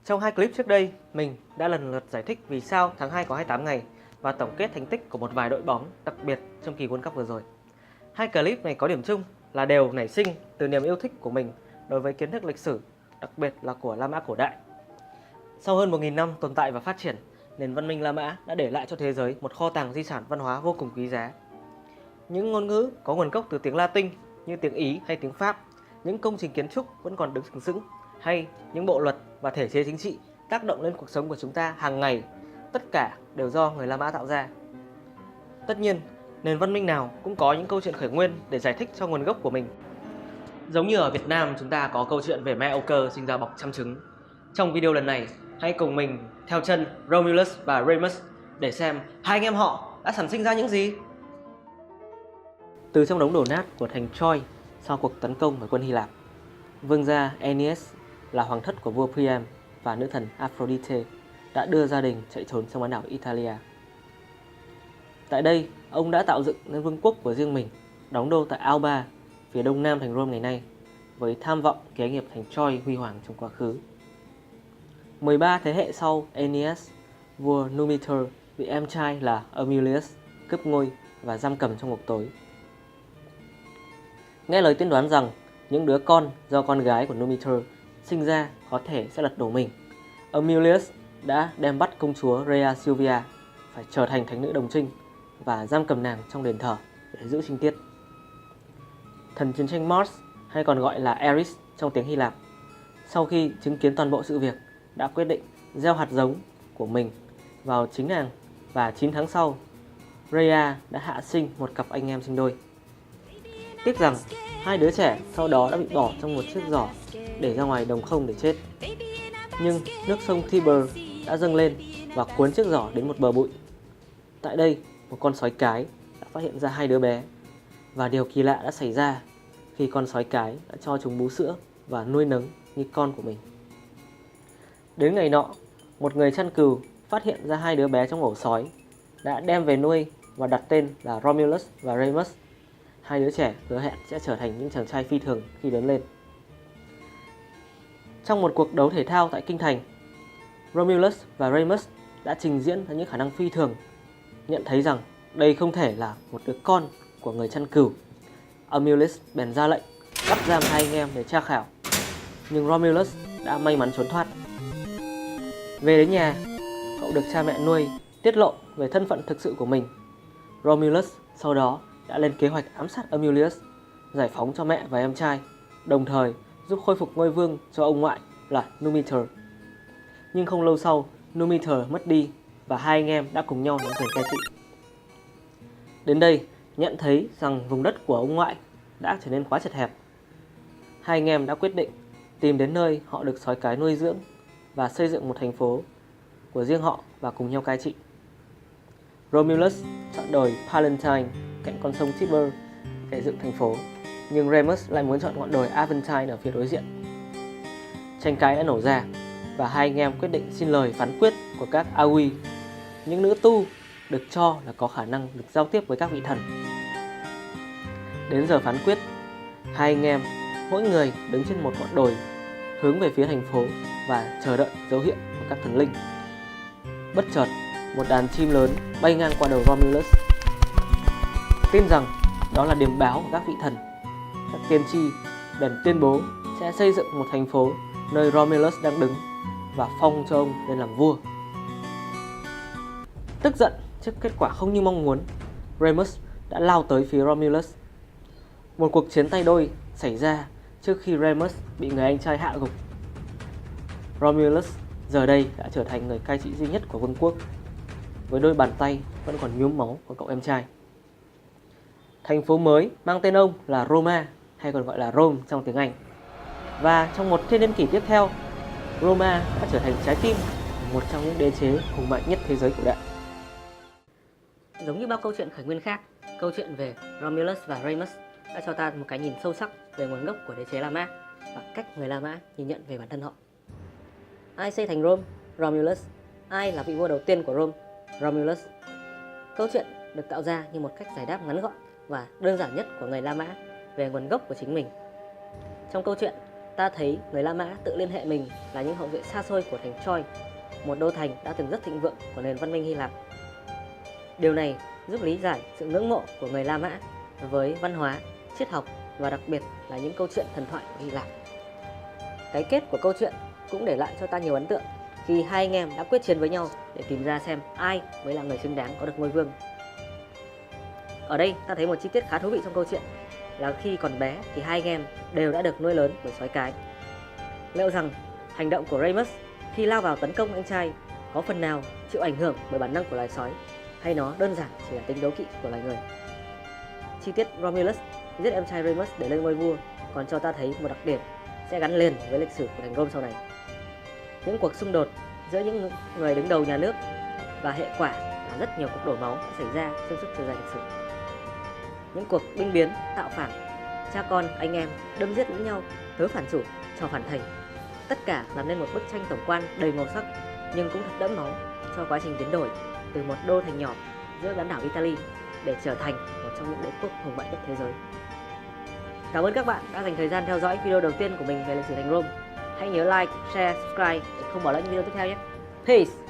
Trong hai clip trước đây, mình đã lần lượt giải thích vì sao tháng 2 có 28 ngày và tổng kết thành tích của một vài đội bóng đặc biệt trong kỳ World Cup vừa rồi. Hai clip này có điểm chung là đều nảy sinh từ niềm yêu thích của mình đối với kiến thức lịch sử, đặc biệt là của La Mã cổ đại. Sau hơn 1.000 năm tồn tại và phát triển, nền văn minh La Mã đã để lại cho thế giới một kho tàng di sản văn hóa vô cùng quý giá. Những ngôn ngữ có nguồn gốc từ tiếng Latin như tiếng Ý hay tiếng Pháp, những công trình kiến trúc vẫn còn đứng sừng sững, hay những bộ luật và thể chế chính trị tác động lên cuộc sống của chúng ta hàng ngày, tất cả đều do người La Mã tạo ra. Tất nhiên, nền văn minh nào cũng có những câu chuyện khởi nguyên để giải thích cho nguồn gốc của mình. Giống như ở Việt Nam chúng ta có câu chuyện về mẹ Âu Cơ sinh ra bọc trăm trứng. Trong video lần này, hãy cùng mình theo chân Romulus và Remus để xem hai anh em họ đã sản sinh ra những gì. Từ trong đống đổ nát của thành Troy sau cuộc tấn công của quân Hy Lạp, vương gia Aeneas là hoàng thất của vua Priam và nữ thần Aphrodite đã đưa gia đình chạy trốn sang bán đảo Italia. Tại đây, ông đã tạo dựng nên vương quốc của riêng mình, đóng đô tại Alba, phía đông nam thành Rome ngày nay, với tham vọng kế nghiệp thành Troy huy hoàng trong quá khứ. 13 thế hệ sau Aeneas, vua Numitor bị em trai là Amulius cướp ngôi và giam cầm trong ngục tối. Nghe lời tiên đoán rằng những đứa con do con gái của Numitor sinh ra có thể sẽ lật đổ mình, Amulius đã đem bắt công chúa Rhea Silvia phải trở thành thánh nữ đồng trinh và giam cầm nàng trong đền thờ để giữ trinh tiết. Thần chiến tranh Mars, hay còn gọi là Ares trong tiếng Hy Lạp, sau khi chứng kiến toàn bộ sự việc đã quyết định gieo hạt giống của mình vào chính nàng, và 9 tháng sau, Rhea đã hạ sinh một cặp anh em sinh đôi. Tiếc rằng hai đứa trẻ sau đó đã bị bỏ trong một chiếc giỏ để ra ngoài đồng không để chết. Nhưng nước sông Tiber đã dâng lên và cuốn chiếc giỏ đến một bờ bụi. Tại đây, một con sói cái đã phát hiện ra hai đứa bé, và điều kỳ lạ đã xảy ra khi con sói cái đã cho chúng bú sữa và nuôi nấng như con của mình. Đến ngày nọ, một người chăn cừu phát hiện ra hai đứa bé trong ổ sói, đã đem về nuôi và đặt tên là Romulus và Remus. Hai đứa trẻ hứa hẹn sẽ trở thành những chàng trai phi thường khi lớn lên. Trong một cuộc đấu thể thao tại kinh thành, Romulus và Remus đã trình diễn ra những khả năng phi thường, nhận thấy rằng đây không thể là một đứa con của người chăn cừu. Amulius bèn ra lệnh bắt giam hai anh em để tra khảo, nhưng Romulus đã may mắn trốn thoát. Về đến nhà, cậu được cha mẹ nuôi tiết lộ về thân phận thực sự của mình. Romulus sau đó đã lên kế hoạch ám sát Amulius, giải phóng cho mẹ và em trai, đồng thời giúp khôi phục ngôi vương cho ông ngoại là Numitor. Nhưng không lâu sau, Numitor mất đi và hai anh em đã cùng nhau nắm quyền cai trị. Đến đây, nhận thấy rằng vùng đất của ông ngoại đã trở nên quá chật hẹp. Hai anh em đã quyết định tìm đến nơi họ được sói cái nuôi dưỡng và xây dựng một thành phố của riêng họ và cùng nhau cai trị. Romulus chọn đồi Palatine cạnh con sông Tiber để dựng thành phố, nhưng Remus lại muốn chọn ngọn đồi Aventine ở phía đối diện. Tranh cãi đã nổ ra và hai anh em quyết định xin lời phán quyết của các Aui, những nữ tu được cho là có khả năng được giao tiếp với các vị thần. Đến giờ phán quyết, hai anh em mỗi người đứng trên một ngọn đồi hướng về phía thành phố và chờ đợi dấu hiệu của các thần linh. Bất chợt, một đàn chim lớn bay ngang qua đầu Romulus, tin rằng đó là điềm báo của các vị thần. Các tiên tri bèn tuyên bố sẽ xây dựng một thành phố nơi Romulus đang đứng và phong cho ông lên làm vua. Tức giận trước kết quả không như mong muốn, Remus đã lao tới phía Romulus. Một cuộc chiến tay đôi xảy ra trước khi Remus bị người anh trai hạ gục. Romulus giờ đây đã trở thành người cai trị duy nhất của vương quốc, với đôi bàn tay vẫn còn nhuốm máu của cậu em trai. Thành phố mới mang tên ông là Roma, hay còn gọi là Rome trong tiếng Anh. Và trong một thiên niên kỷ tiếp theo, Roma đã trở thành trái tim của một trong những đế chế hùng mạnh nhất thế giới cổ đại. Giống như bao câu chuyện khởi nguyên khác, câu chuyện về Romulus và Remus đã cho ta một cái nhìn sâu sắc về nguồn gốc của đế chế La Mã và cách người La Mã nhìn nhận về bản thân họ. Ai xây thành Rome? Romulus. Ai là vị vua đầu tiên của Rome? Romulus. Câu chuyện được tạo ra như một cách giải đáp ngắn gọn và đơn giản nhất của người La Mã về nguồn gốc của chính mình. Trong câu chuyện, ta thấy người La Mã tự liên hệ mình là những hậu vệ xa xôi của thành Troy, một đô thành đã từng rất thịnh vượng của nền văn minh Hy Lạp. Điều này giúp lý giải sự ngưỡng mộ của người La Mã với văn hóa, triết học và đặc biệt là những câu chuyện thần thoại của Hy Lạp. Cái kết của câu chuyện cũng để lại cho ta nhiều ấn tượng khi hai anh em đã quyết chiến với nhau để tìm ra xem ai mới là người xứng đáng có được ngôi vương. Ở đây ta thấy một chi tiết khá thú vị trong câu chuyện là khi còn bé thì hai anh em đều đã được nuôi lớn bởi sói cái. Liệu rằng hành động của Remus khi lao vào tấn công anh trai có phần nào chịu ảnh hưởng bởi bản năng của loài sói, hay nó đơn giản chỉ là tính đố kỵ của loài người? Chi tiết Romulus giết em trai Remus để lên ngôi vua còn cho ta thấy một đặc điểm sẽ gắn liền với lịch sử của thành Rome sau này. Những cuộc xung đột giữa những người đứng đầu nhà nước và hệ quả là rất nhiều cuộc đổ máu xảy ra trong suốt chiều dài lịch sử. Những cuộc binh biến, tạo phản, cha con, anh em đâm giết lẫn nhau, tớ phản chủ, trò phản thành. Tất cả làm nên một bức tranh tổng quan đầy màu sắc nhưng cũng thật đẫm máu cho quá trình biến đổi từ một đô thành nhỏ giữa bán đảo Italy để trở thành một trong những đế quốc hùng mạnh nhất thế giới. Cảm ơn các bạn đã dành thời gian theo dõi video đầu tiên của mình về lịch sử thành Rome. Hãy nhớ like, share, subscribe để không bỏ lỡ những video tiếp theo nhé. Peace!